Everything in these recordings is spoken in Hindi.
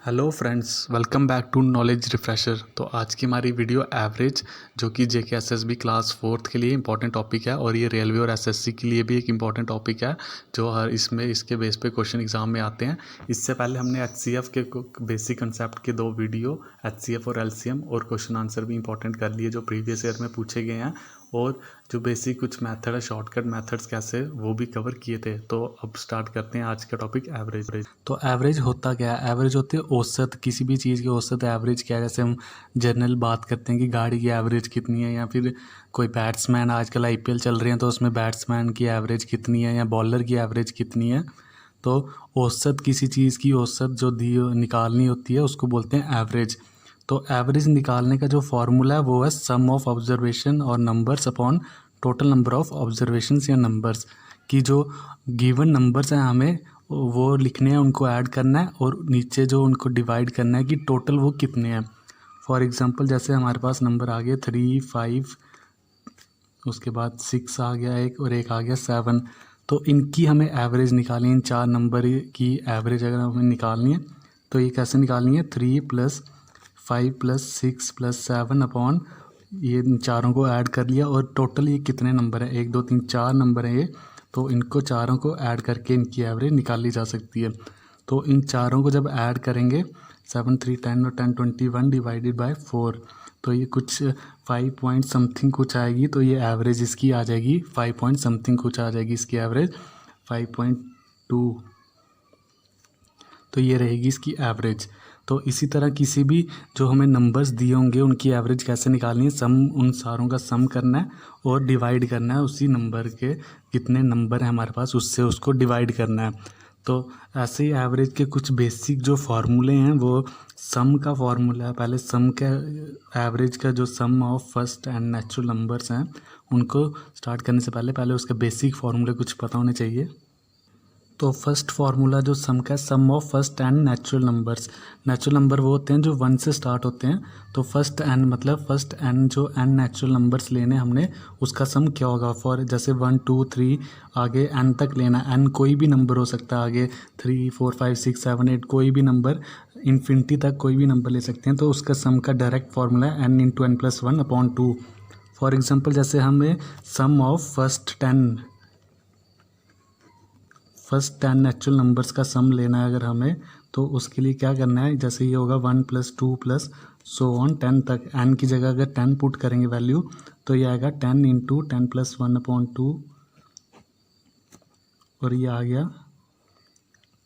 Hello friends, welcome back to knowledge refresher. तो आज की हमारी वीडियो एवरेज, जो कि जेके एसएसबी क्लास फोर्थ के लिए इंपॉर्टेंट टॉपिक है और ये रेलवे और एसएससी के लिए भी एक इंपॉर्टेंट टॉपिक है जो हर इसके बेस पे क्वेश्चन एग्जाम में आते हैं। इससे पहले हमने एचसीएफ के बेसिक कंसेप्ट के 2 वीडियो एचसीएफ और एलसीएम और क्वेश्चन आंसर भी इंपॉर्टेंट कर लिए जो प्रीवियस ईयर में पूछे गए हैं, और जो बेसिक कुछ मेथड है, शॉर्टकट मेथड्स कैसे, वो भी कवर किए थे। तो अब स्टार्ट करते हैं आज का टॉपिक एवरेज। तो एवरेज होता क्या है? एवरेज होते हैं औसत, किसी भी चीज़ की औसत एवरेज क्या है। जैसे हम जनरल बात करते हैं कि गाड़ी की एवरेज कितनी है, या फिर कोई बैट्समैन, आजकल आईपीएल चल रहे हैं तो उसमें बैट्समैन की एवरेज कितनी है या बॉलर की एवरेज कितनी है। तो औसत, किसी चीज़ की औसत जो निकालनी होती है उसको बोलते हैं एवरेज। तो एवरेज निकालने का जो फार्मूला है वो है सम ऑफ ऑब्जर्वेशन और numbers upon total number of observations या नंबर्स। की जो गिवन नंबर्स हैं हमें वो लिखने हैं, उनको ऐड करना है और नीचे जो उनको डिवाइड करना है कि टोटल वो कितने हैं। फॉर एग्जांपल जैसे हमारे पास नंबर आ गया 3, 5, उसके बाद 6 आ गया एक, और एक आ गया 7। तो इनकी हमें एवरेज निकालनी है। इन 4 नंबर की एवरेज अगर हमें निकालनी है तो ये कैसे निकालनी है? 3 + 5 + 6 + 7 अपॉन ये चारों को ऐड कर लिया, और टोटल ये कितने नंबर है? 1, 2, 3, 4 नंबर है ये। तो इनको चारों को ऐड करके इनकी एवरेज निकाली जा सकती है। तो इन चारों को जब ऐड करेंगे 7, 3, 10 और 10, 21 डिवाइडेड बाय 4, तो ये कुछ 5 पॉइंट समथिंग कुछ आएगी। तो ये एवरेज इसकी आ जाएगी 5 पॉइंट समथिंग कुछ आ जाएगी इसकी एवरेज 5.2। तो ये रहेगी इसकी एवरेज। तो इसी तरह किसी भी जो हमें नंबर्स दिए होंगे उनकी एवरेज कैसे निकालनी है? सम, उन सारों का सम करना है और डिवाइड करना है उसी नंबर के, कितने नंबर हैं हमारे पास उससे उसको डिवाइड करना है। तो ऐसे ही एवरेज के कुछ बेसिक जो फार्मूले हैं वो सम का फार्मूला है। पहले सम का, एवरेज का जो sum of first n natural numbers हैं उनको स्टार्ट करने से पहले उसके बेसिक फार्मूले कुछ पता होने चाहिए। तो फर्स्ट फार्मूला जो सम का है, sum of first n natural numbers. Natural number वो होते हैं जो 1 से स्टार्ट होते हैं। तो फर्स्ट एन मतलब फर्स्ट एन जो एन नेचुरल नंबर्स लेने हमने, उसका सम क्या होगा? फॉर जैसे 1, 2, 3 आगे एन तक लेना। एन कोई भी नंबर हो सकता है, आगे 3, 4, 5, 6, 7, 8 कोई भी नंबर, इन्फिनिटी तक कोई भी नंबर ले सकते हैं। तो उसका सम का डायरेक्ट फार्मूला है n × n+1/2। फॉर एग्जाम्पल जैसे हमें सम ऑफ फर्स्ट 10 नेचुरल नंबर्स का सम लेना है अगर हमें, तो उसके लिए क्या करना है? जैसे ये होगा 1 + 2 + so on 10 तक। n की जगह अगर 10 पुट करेंगे वैल्यू, तो ये आएगा 10 × 10+1/2, और ये आ गया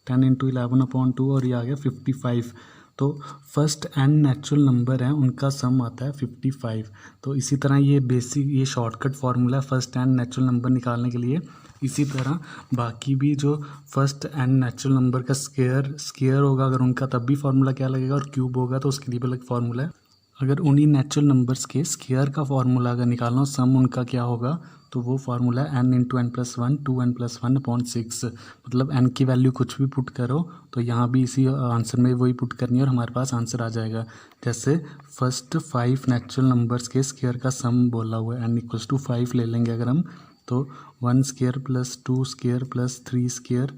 10 × 11/2, और ये आ गया 55। तो फर्स्ट n नेचुरल नंबर हैं उनका सम आता है 55। तो इसी तरह ये बेसिक, ये शॉर्टकट फार्मूला है फर्स्ट n नेचुरल नंबर निकालने के लिए। इसी तरह बाकी भी जो फर्स्ट n नेचुरल नंबर का स्केयर होगा अगर उनका, तब भी फार्मूला क्या लगेगा, और क्यूब होगा तो उसके लिए भी अलग फार्मूला है। अगर उन्हीं नेचुरल नंबर्स के स्केयर का फार्मूला अगर निकालना हो, सम उनका क्या होगा, तो वो फार्मूला है n × n+1 2n+1/6। मतलब n की वैल्यू कुछ भी पुट करो तो यहाँ भी इसी आंसर में वही पुट करनी है और हमारे पास आंसर आ जाएगा। जैसे फर्स्ट 5 नेचुरल नंबर्स के स्केयर का सम बोला हुआ है, n = 5 ले लेंगे अगर हम, तो 1 स्केयर + 2 स्केयर + 3 स्केयर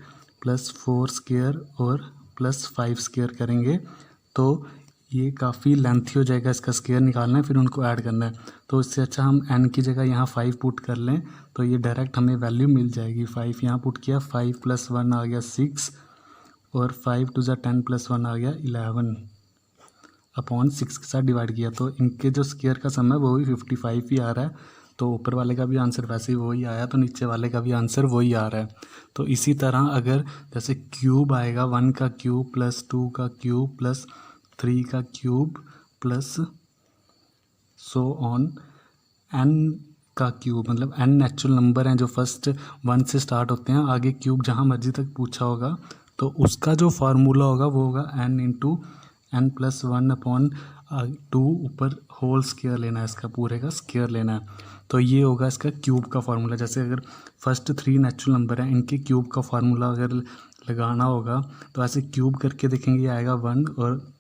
+ 4 स्केयर और +5 स्केयर करेंगे। तो ये काफ़ी लेंथी हो जाएगा, इसका स्केयर निकालना है फिर उनको ऐड करना है। तो इससे अच्छा हम n की जगह यहाँ 5 पुट कर लें, तो ये डायरेक्ट हमें वैल्यू मिल जाएगी। 5 यहाँ पुट किया, 5 + 1 आ गया 6, और 5 × 2 = 10 + 1 आ गया 11/6 के साथ डिवाइड किया। तो इनके जो स्केयर का सम है वो भी 55 ही आ रहा है। तो ऊपर वाले का भी आंसर वैसे ही वही आया, तो नीचे वाले का भी आंसर वही आ रहा है। तो इसी तरह अगर जैसे क्यूब आएगा, 1 का क्यूब + 2 का क्यूब + 3 का क्यूब + so on n का क्यूब, मतलब n नेचुरल नंबर हैं जो फर्स्ट 1 से स्टार्ट होते हैं, आगे क्यूब जहाँ मर्जी तक पूछा होगा तो उसका जो फार्मूला होगा वो होगा n × n+1/2, ऊपर होल स्केयर लेना है, इसका पूरे का स्केयर लेना है। तो ये होगा इसका क्यूब का फार्मूला। जैसे अगर फर्स्ट 3 नेचुरल नंबर हैं, इनके क्यूब का फार्मूला अगर लगाना होगा तो ऐसे क्यूब करके देखेंगे, आएगा 1, और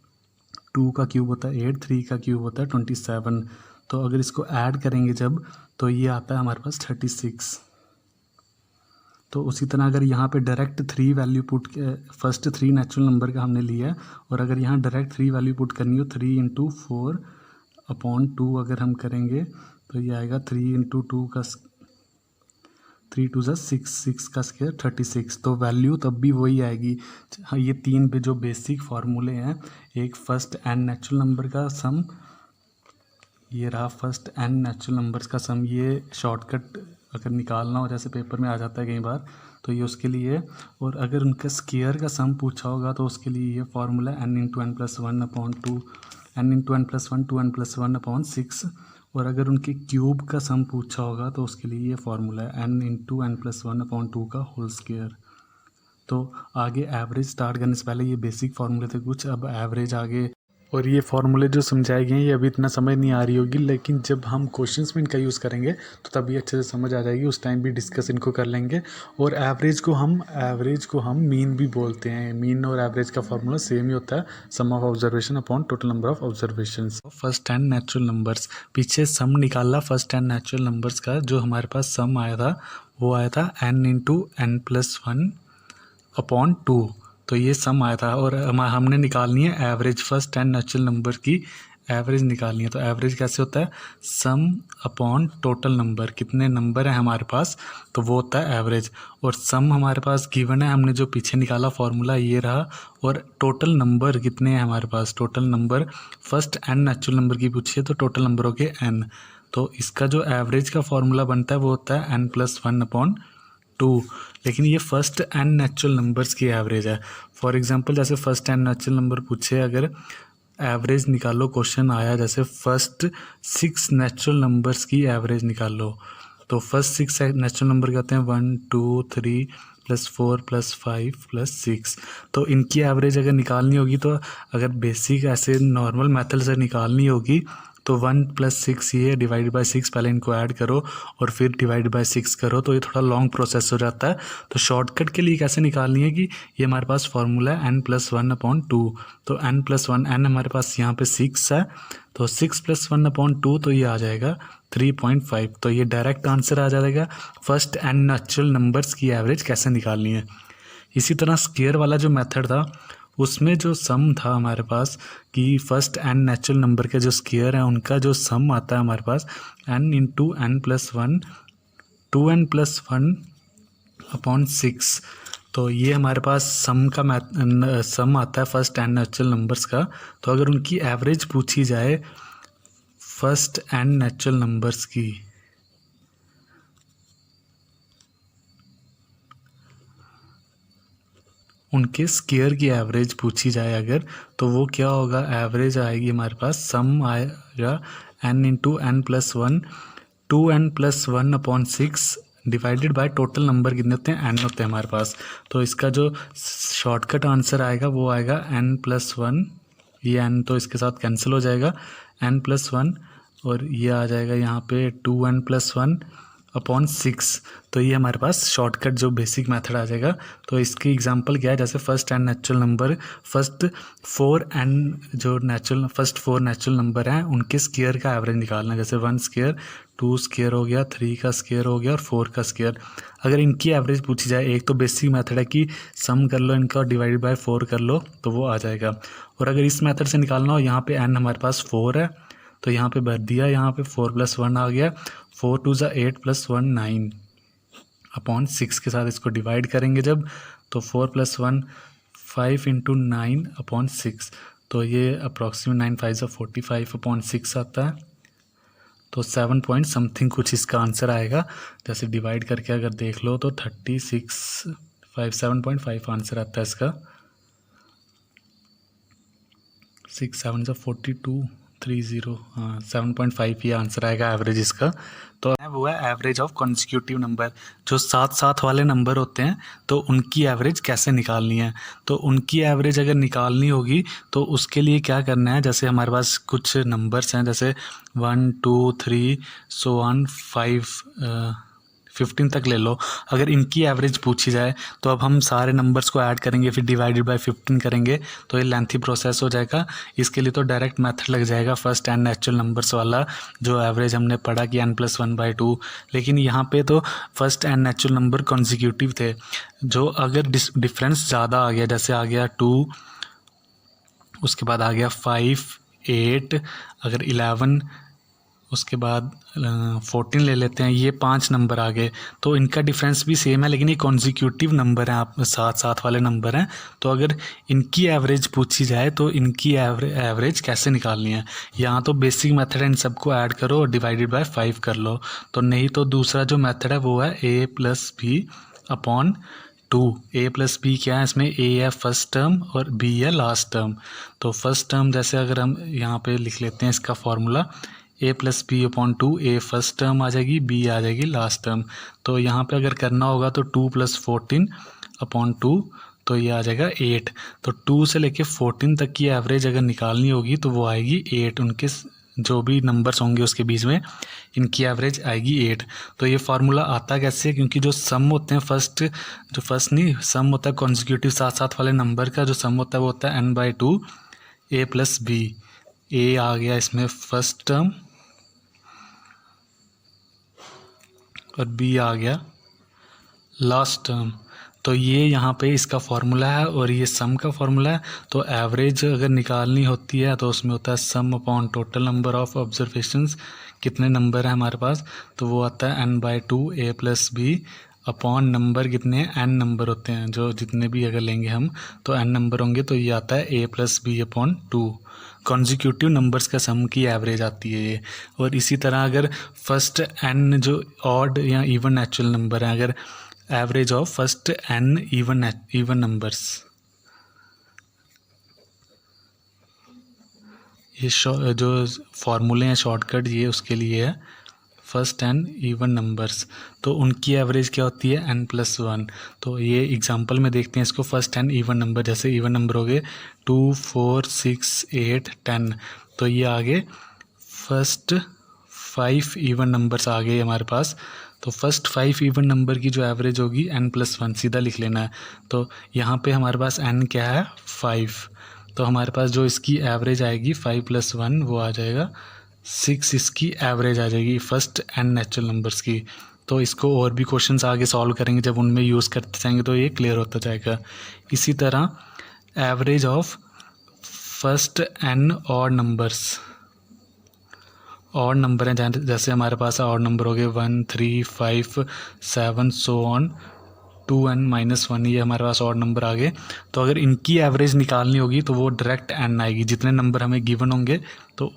2 का क्यूब होता है 8, 3 का क्यूब होता है 27। तो अगर इसको ऐड करेंगे जब, तो ये आता है हमारे पास 36। तो उसी तरह अगर यहाँ पे direct 3 value put first 3 natural number का हमने लिया है और अगर यहाँ डायरेक्ट 3 वैल्यू पुट करनी हो 3 इंटू 4/2 अगर हम करेंगे तो ये आएगा 3 इंटू 2 का 3 2 ज़ा 6 का स्क्वायर 36। तो वैल्यू तब भी वही आएगी। हाँ, ये 3 पे जो बेसिक फार्मूले हैं, एक फर्स्ट एन नेचुरल नंबर का सम, ये रहा फर्स्ट एन नेचुरल नंबर्स का सम। ये शॉर्टकट अगर निकालना हो जैसे पेपर में आ जाता है कई बार तो ये उसके लिए। और अगर उनका स्क्वायर का सम पूछा होगा तो उसके लिए ये formula n into N plus 1/2 n into N plus 1 2n plus 1/6। और अगर उनके क्यूब का सम पूछा होगा तो उसके लिए ये फार्मूला है n इंटू एन प्लस 1/2 का होल स्क्वायर। तो आगे एवरेज स्टार्ट करने से पहले ये बेसिक फार्मूले थे कुछ, अब एवरेज आगे। और ये फार्मूले जो समझाए गए हैं ये अभी इतना समझ नहीं आ रही होगी, लेकिन जब हम क्वेश्चंस में इनका यूज़ करेंगे तो तभी अच्छे से समझ आ जाएगी, उस टाइम भी डिस्कस इनको कर लेंगे। और एवरेज को हम मीन भी बोलते हैं। मीन और एवरेज का फार्मूला सेम ही होता है, sum of observation upon total number of observations. First n natural numbers, पीछे सम निकाला फर्स्ट एंड नेचुरल नंबर्स का, जो हमारे पास सम आया था वो आया था n इंटू एन प्लस 1/2। तो ये सम आया था और हमने निकालनी है average, first n natural number की एवरेज निकालनी है। तो एवरेज कैसे होता है, सम अपॉन टोटल नंबर, कितने नंबर है हमारे पास तो वो होता है एवरेज। और सम हमारे पास गिवन है, हमने जो पीछे निकाला फॉर्मूला ये रहा। और टोटल नंबर कितने हैं हमारे पास, total number first n natural number की पूछिए तो टोटल नंबर हो गए n। तो इसका जो एवरेज का फॉर्मूला बनता है वो होता है n प्लस 1/2। लेकिन ये फर्स्ट एंड नेचुरल नंबर्स की एवरेज है। फॉर एग्जांपल जैसे फर्स्ट एंड नेचुरल नंबर पूछे, अगर एवरेज निकालो, क्वेश्चन आया जैसे फर्स्ट 6 नेचुरल नंबर्स की एवरेज निकालो, तो फर्स्ट 6 नेचुरल नंबर क्या होते हैं 1 2 3 प्लस 4 प्लस 5 प्लस 6। तो इनकी एवरेज अगर निकालनी होगी तो अगर बेसिक ऐसे नॉर्मल मेथड से निकालनी होगी तो 1 + 6 ये डिवाइड बाय 6, पहले इनको ऐड करो और फिर डिवाइड बाय 6 करो, तो ये थोड़ा लॉन्ग प्रोसेस हो जाता है। तो शॉर्टकट के लिए कैसे निकालनी है कि ये हमारे पास फार्मूला है n + 1/2। तो n + 1, n हमारे पास यहाँ पे 6 है, तो 6 + 1/2 तो ये आ जाएगा 3.5। तो ये डायरेक्ट आंसर आ जाएगा फर्स्ट एंड नेचुरल नंबर्स की एवरेज कैसे निकालनी है। इसी तरह स्क्वायर वाला जो मेथड था उसमें जो सम था हमारे पास कि फर्स्ट एंड नेचुरल नंबर के जो स्क्वायर हैं उनका जो सम आता है हमारे पास n into N plus 1 2n + 1/6। तो ये हमारे पास सम आता है फर्स्ट एंड नेचुरल नंबर्स का। तो अगर उनकी एवरेज पूछी जाए फर्स्ट एंड नेचुरल नंबर्स की, उनके स्क्वायर की एवरेज पूछी जाए अगर, तो वो क्या होगा, एवरेज आएगी हमारे पास, सम आएगा n into N plus 1 2n + 1/6 divided by total number कितने होते हैं n होते हैं हमारे पास। तो इसका जो शॉर्टकट आंसर आएगा वो आएगा n + 1, ये n तो इसके साथ कैंसिल हो जाएगा, n + 1 और ये आ जाएगा यहाँ पे 2n + 1/6। तो ये हमारे पास शॉर्टकट जो बेसिक मेथड आ जाएगा। तो इसकी एग्जांपल क्या है, जैसे first n natural number, first 4 natural number हैं उनके स्क्वायर का एवरेज निकालना है। जैसे 1 स्क्वायर 2 स्क्वायर हो गया, 3 का स्क्वायर हो गया और 4 का स्क्वायर। अगर इनकी एवरेज पूछी जाए, एक तो बेसिक मेथड है कि सम कर लो इनका, डिवाइड बाय 4 कर लो तो वो आ जाएगा। और अगर इस मेथड से निकालना हो, यहाँ पे n हमारे पास 4 है तो यहाँ पे भर दिया, यहाँ पे 4 + 1 आ गया, 4 2 = 8 + 1 9/6 के साथ इसको डिवाइड करेंगे जब, तो 4 + 1 5 × 9/6। तो ये अप्रॉक्सीमेट 9 5 = 45/6 आता है। तो 7 पॉइंट समथिंग कुछ इसका आंसर आएगा। जैसे डिवाइड करके अगर देख लो तो 7.5 आंसर आता है इसका। 6 7 = 42 30, हाँ 7.5 ये आंसर आएगा एवरेज इसका। तो वो है एवरेज ऑफ कॉन्सिक्यूटिव नंबर, जो साथ साथ वाले नंबर होते हैं तो उनकी एवरेज कैसे निकालनी है। तो उनकी एवरेज अगर निकालनी होगी तो उसके लिए क्या करना है, जैसे हमारे पास कुछ नंबर्स हैं जैसे 1 2 3 so on 5 15 तक ले लो। अगर इनकी एवरेज पूछी जाए तो अब हम सारे नंबर्स को ऐड करेंगे, फिर डिवाइडेड बाय 15 करेंगे, तो ये लेंथी प्रोसेस हो जाएगा। इसके लिए तो डायरेक्ट मेथड लग जाएगा फर्स्ट एन नेचुरल नंबर्स वाला, जो एवरेज हमने पढ़ा कि n+1/2। लेकिन यहाँ पे तो first n natural number consecutive थे, जो अगर डिफरेंस ज़्यादा आ गया, जैसे आ गया 2, उसके बाद आ गया 5, 8, अगर 11, उसके बाद 14 ले लेते हैं, ये 5 नंबर आ गए, तो इनका डिफरेंस भी सेम है, लेकिन ये कॉन्जिक्यूटिव नंबर हैं, आप साथ साथ वाले नंबर हैं। तो अगर इनकी एवरेज पूछी जाए तो इनकी एवरेज कैसे निकालनी है, यहाँ तो बेसिक मेथड है, इन सबको ऐड करो और डिवाइडेड बाय 5 कर लो। तो नहीं तो दूसरा जो मेथड है वो है a+b/2। a+b क्या है, इसमें a है फर्स्ट टर्म और b है लास्ट टर्म। तो फर्स्ट टर्म जैसे अगर हम यहाँ पे लिख लेते हैं इसका formula, a+b/2, a first term आ जाएगी, b आ जाएगी लास्ट टर्म। तो यहाँ पे अगर करना होगा तो 2 + 14/2, तो ये आ जाएगा 8। तो 2 से लेके 14 तक की एवरेज अगर निकालनी होगी तो वो आएगी 8। उनके जो भी नंबर्स होंगे उसके बीच में इनकी एवरेज आएगी 8। तो ये फार्मूला आता कैसे है, क्योंकि जो सम होते हैं सम होता है कॉन्जिक्यूटिव साथ साथ वाले नंबर का, जो सम होता है वो होता है n/2 a+b। a आ गया इसमें फर्स्ट टर्म और b आ गया लास्ट टर्म। तो ये यहाँ पे इसका फार्मूला है और ये सम का फार्मूला है। तो एवरेज अगर निकालनी होती है तो उसमें होता है सम upon total number of observations, कितने नंबर है हमारे पास, तो वो आता है n/2 a+b अपॉन नंबर, कितने n नंबर होते हैं, जो जितने भी अगर लेंगे हम तो n नंबर होंगे, तो ये आता है a+b/2। कॉन्जिक्यूटिव नंबर्स का सम की एवरेज आती है ये। और इसी तरह अगर फर्स्ट n जो ऑड या इवन नेचुरल नंबर है, अगर average of first n even numbers, ये जो फॉर्मूले हैं शॉर्टकट ये उसके लिए है, फर्स्ट n इवन नंबर्स, तो उनकी एवरेज क्या होती है n+1। तो ये एग्जांपल में देखते हैं इसको, फर्स्ट n इवन नंबर, जैसे इवन नंबर हो गए 2, 4, 6, 8, 10, तो ये आगे फर्स्ट 5 इवन नंबर्स आ गए हमारे पास। तो फर्स्ट 5 इवन नंबर की जो एवरेज होगी n+1, सीधा लिख लेना है। तो यहाँ पे हमारे पास n क्या है 5, तो हमारे पास जो इसकी एवरेज आएगी 5 + 1 वो आ जाएगा 6, इसकी एवरेज आ जाएगी फर्स्ट n नेचुरल नंबर्स की। तो इसको और भी क्वेश्चंस आगे सॉल्व करेंगे, जब उनमें यूज़ करते जाएंगे तो ये क्लियर होता जाएगा। इसी तरह average of first n odd numbers, odd number हैं जैसे हमारे पास ऑड नंबर हो गए 1, 3, 5, 7 सो ऑन 2n-1, ये हमारे पास ऑड नंबर आ गए। तो अगर इनकी एवरेज निकालनी होगी तो वो डायरेक्ट n आएगी, जितने नंबर हमें गिवन होंगे, तो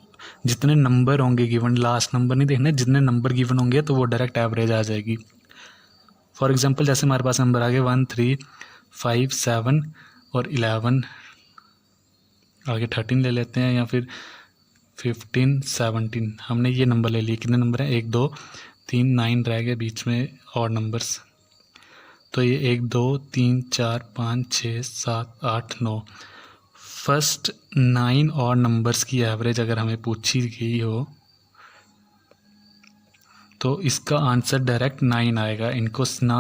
जितने नंबर होंगे गिवन, लास्ट नंबर नहीं देखना, जितने नंबर गिवन होंगे तो वो डायरेक्ट एवरेज आ जाएगी। फॉर एग्जांपल जैसे हमारे पास नंबर आ गए 1, 3, 5, 7 और 11, आगे 13 ले लेते हैं, या फिर 15, 17, हमने ये नंबर ले लिए। कितने नंबर हैं 1, 2, 3, 9 रह गए बीच में ऑड नंबर्स, तो ये 1, 2, 3, 4, 5, 6, 7, 8, 9, फर्स्ट 9 ऑड नंबर्स की एवरेज अगर हमें पूछी गई हो तो इसका आंसर डायरेक्ट 9 आएगा। इनको ना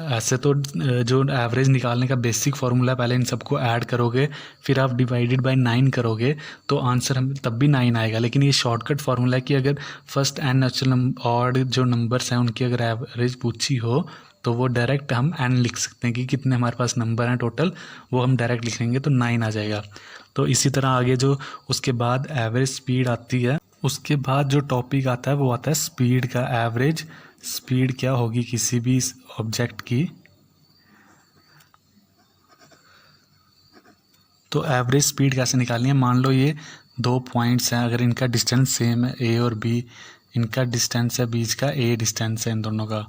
ऐसे तो जो एवरेज निकालने का बेसिक फार्मूला, पहले इन सबको ऐड करोगे फिर आप डिवाइडेड बाय 9 करोगे तो आंसर हम तब भी 9 आएगा। लेकिन ये शॉर्टकट फार्मूला है कि अगर फर्स्ट n नेचुरल ऑड जो नंबर्स हैं उनकी अगर एवरेज पूछी हो तो वो डायरेक्ट हम n लिख सकते हैं कि कितने हमारे पास नंबर हैं टोटल, वो हम डायरेक्ट लिख लेंगे तो 9 आ जाएगा। तो इसी तरह आगे जो उसके बाद एवरेज स्पीड आती है, उसके बाद जो टॉपिक आता है वो आता है स्पीड का। एवरेज स्पीड क्या होगी किसी भी ऑब्जेक्ट की, तो एवरेज स्पीड कैसे निकालनी है। मान लो ये 2 पॉइंट्स हैं, अगर इनका डिस्टेंस सेम है a और b, इनका डिस्टेंस है बीच का a डिस्टेंस है इन दोनों का,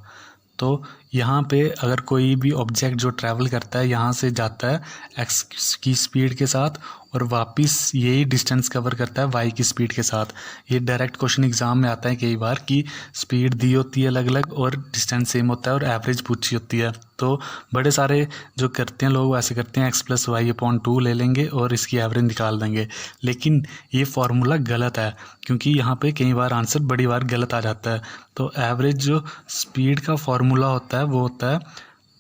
तो यहाँ पे अगर कोई भी ऑब्जेक्ट जो ट्रैवल करता है यहाँ से जाता है एक्स की स्पीड के साथ और वापस यही डिस्टेंस कवर करता है वाई की स्पीड के साथ। ये डायरेक्ट क्वेश्चन एग्जाम में आता है कई बार कि स्पीड दी होती है अलग अलग और डिस्टेंस सेम होता है और एवरेज पूछी होती है। तो बड़े सारे जो करते हैं लोग ऐसे करते हैं x+y/2 ले लेंगे और इसकी एवरेज निकाल देंगे, लेकिन ये फार्मूला गलत है क्योंकि यहाँ पे कई बार आंसर बड़ी बार गलत आ जाता है। तो एवरेज जो स्पीड का फार्मूला होता है वो होता है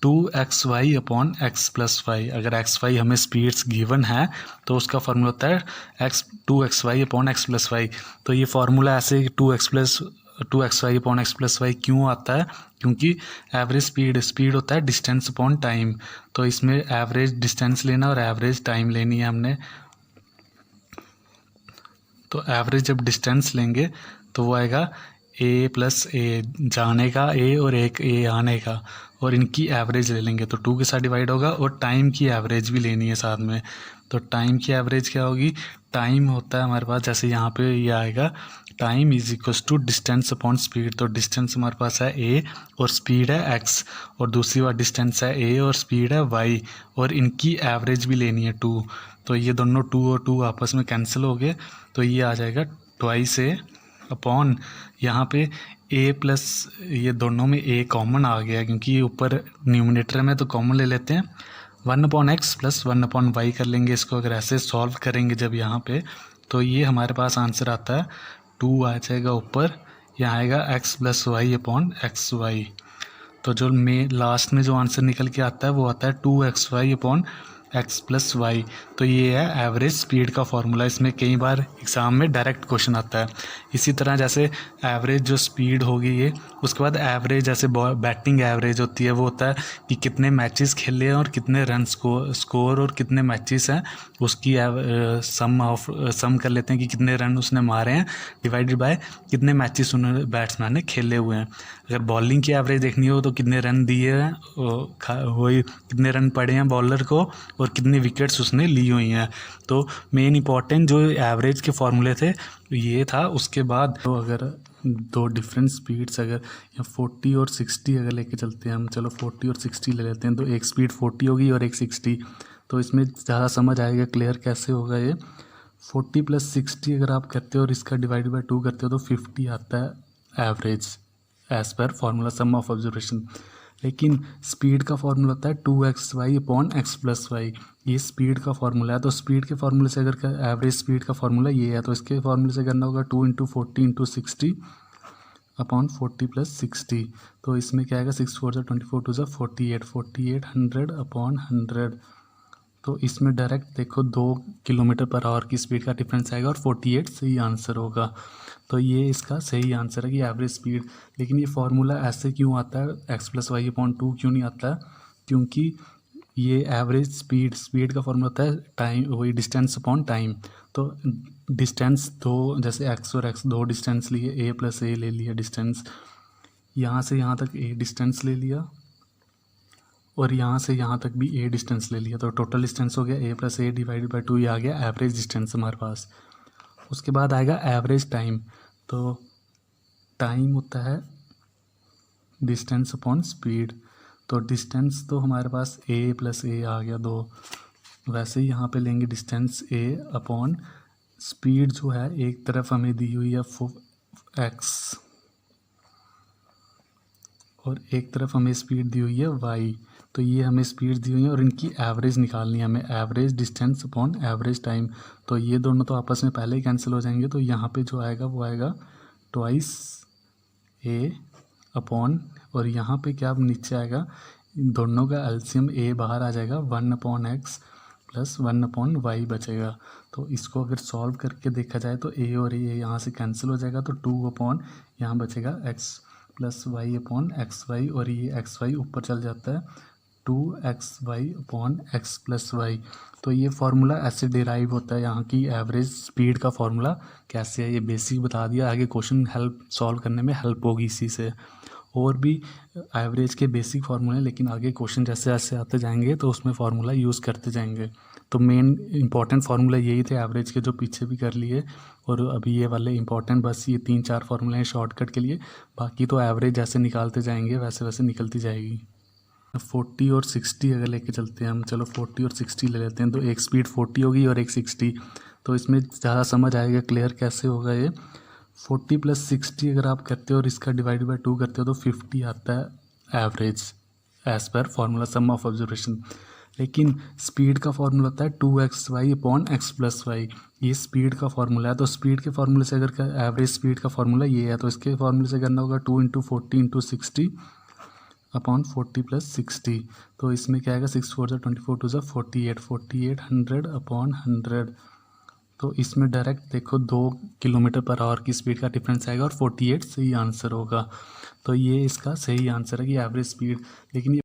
2xy/x+y। अगर xy हमें स्पीड्स गिवन है तो उसका फार्मूला होता है 2xy/x+y। तो ये फार्मूला ऐसे 2xy/x+y क्यों आता है? क्योंकि एवरेज स्पीड होता है डिस्टेंस अपॉन टाइम। तो इसमें एवरेज डिस्टेंस लेना और एवरेज टाइम लेनी है हमने। तो एवरेज जब डिस्टेंस लेंगे तो वो आएगा a+a जाने का a और एक a आने का, और इनकी एवरेज ले लेंगे तो 2 के साथ डिवाइड होगा और टाइम की एवरेज भी लेनी है साथ में। तो टाइम की एवरेज क्या होगी? टाइम होता है हमारे पास, जैसे यहाँ पे ये आएगा time is equals to distance upon speed. तो डिस्टेंस हमारे पास है a और स्पीड है x, और दूसरी बार डिस्टेंस है a और स्पीड है y, और इनकी एवरेज भी लेनी है 2। तो ये दोनों 2 और 2 आपस में कैंसिल हो गए, तो ये आ जाएगा ट्वाइस a अपॉन यहाँ पे a प्लस, ये दोनों में a कॉमन आ गया क्योंकि ये ऊपर न्यूमिनेटर में, तो कॉमन ले लेते हैं 1/x प्लस 1/y कर लेंगे इसको। अगर ऐसे सॉल्व करेंगे जब यहाँ पे, तो ये हमारे पास आंसर आता है 2 आ जाएगा ऊपर, यहाँ आएगा x+y/xy। तो जो लास्ट में जो आंसर निकल के आता है वो आता है 2xy/x+y। तो ये है एवरेज स्पीड का फॉर्मूला। इसमें कई बार एग्ज़ाम में डायरेक्ट क्वेश्चन आता है। इसी तरह जैसे एवरेज जो स्पीड होगी ये, उसके बाद एवरेज जैसे बैटिंग एवरेज होती है वो होता है कि कितने मैचेस खेले हैं और कितने रन स्कोर और कितने मैचेस हैं उसकी सम कर लेते हैं कि कितने रन उसने मारे हैं डिवाइडेड बाय कितने मैचेस उन्होंने बैट्समैन ने खेले हुए हैं। अगर बॉलिंग की एवरेज देखनी हो तो कितने रन दिए हैं, वही कितने रन पड़े हैं बॉलर को और कितनी विकेट्स उसने ली हुई हैं। तो मेन इंपॉर्टेंट जो एवरेज के फॉर्मूले थे ये था। उसके बाद तो अगर दो डिफरेंट स्पीड्स अगर या 40 और 60 अगर लेके चलते हैं हम, चलो 40 और 60 ले लेते हैं, तो एक स्पीड 40 होगी और एक 60। तो इसमें ज़्यादा समझ आएगा क्लियर कैसे होगा ये। 40 + 60 अगर आप करते हो और इसका डिवाइड बाय 2 करते हो तो 50 आता है average as per formula some of observation. लेकिन स्पीड का फॉर्मूला होता है 2xy/x+y। ये स्पीड का फॉर्मूला है। तो स्पीड के फार्मूले से अगर एवरेज स्पीड का फॉर्मूला ये है तो इसके फार्मूले से करना होगा 2 × 40 × 60 अपॉन 40 + 60। तो इसमें क्या आएगा 6 4 24 2 48 48 100 अपॉन 100। तो इसमें डायरेक्ट देखो 2 km/h की स्पीड का डिफरेंस आएगा और 48 सही आंसर होगा। तो ये इसका सही आंसर है कि एवरेज स्पीड। लेकिन ये फार्मूला ऐसे क्यों आता है x+y/2 क्यों नहीं आता है? क्योंकि ये एवरेज स्पीड का फॉर्मूला होता है टाइम, वही डिस्टेंस अपॉन टाइम। तो डिस्टेंस दो, जैसे x और x दो डिस्टेंस लिए, a+a ले लिया डिस्टेंस, यहाँ से यहाँ तक a डिस्टेंस ले लिया और यहाँ से यहाँ तक भी a डिस्टेंस ले लिया। तो टोटल डिस्टेंस हो गया a+a डिवाइडेड बाय 2, ये आ गया एवरेज डिस्टेंस हमारे पास। उसके बाद आएगा एवरेज टाइम। तो टाइम होता है डिस्टेंस अपॉन स्पीड। तो डिस्टेंस तो हमारे पास a+a आ गया 2, वैसे ही यहाँ पे लेंगे डिस्टेंस a अपॉन स्पीड जो है एक तरफ हमें दी हुई है x और एक तरफ हमें स्पीड दी हुई है y। तो ये हमें स्पीड दी हुई है और इनकी एवरेज निकालनी है हमें, average distance upon average time. तो ये दोनों तो आपस में पहले ही कैंसिल हो जाएंगे। तो यहाँ पे जो आएगा वो आएगा ट्वाइस a अपॉन, और यहाँ पे क्या नीचे आएगा दोनों का एलसीएम a बाहर आ जाएगा 1/x प्लस 1/y बचेगा। तो इसको अगर सॉल्व करके देखा जाए तो a और a यहाँ से कैंसिल हो जाएगा। तो 2 यहाँ बचेगा x+y/xy और ये xy ऊपर चल जाता है 2xy/x+y। तो ये फार्मूला ऐसे डिराइव होता है। यहाँ की एवरेज स्पीड का फार्मूला कैसे है ये बेसिक बता दिया, आगे क्वेश्चन हेल्प सॉल्व करने में हेल्प होगी इसी से। और भी एवरेज के बेसिक फार्मूले, लेकिन आगे क्वेश्चन जैसे जैसे आते जाएंगे तो उसमें फार्मूला यूज़ करते जाएंगे। तो मेन इंपॉर्टेंट फार्मूला यही थे एवरेज के, जो पीछे भी कर लिए, और अभी ये वाले इंपॉर्टेंट बस ये 3-4 फार्मूले हैं शॉर्टकट के लिए। बाकी तो एवरेज जैसे निकालते जाएंगे वैसे वैसे निकलती जाएगी। 40 और 60 अगर लेके चलते हैं हम, चलो 40 और 60 ले लेते हैं, तो एक स्पीड 40 होगी और एक 60, तो इसमें ज़्यादा समझ आएगा क्लियर कैसे होगा ये। 40 + 60 अगर आप करते हो और इसका डिवाइड बाय 2 करते हो तो 50 आता है एवरेज एज पर फार्मूला सम ऑफ ऑब्जर्वेशन। लेकिन स्पीड का फार्मूला होता है 2xy/x+y, ये स्पीड का फार्मूला है। तो स्पीड के फार्मूले से अगर एवरेज स्पीड का फार्मूला ये है, तो इसके फार्मूले से करना होगा 2 × 40 × 60 अपॉन 40 + 60। तो इसमें क्या आएगा, 6 4 24 2 48, 48 100 अपॉन 100। तो इसमें डायरेक्ट देखो 2 km/h की स्पीड का डिफरेंस आएगा और 48 सही आंसर होगा। तो ये इसका सही आंसर है कि एवरेज स्पीड। लेकिन ये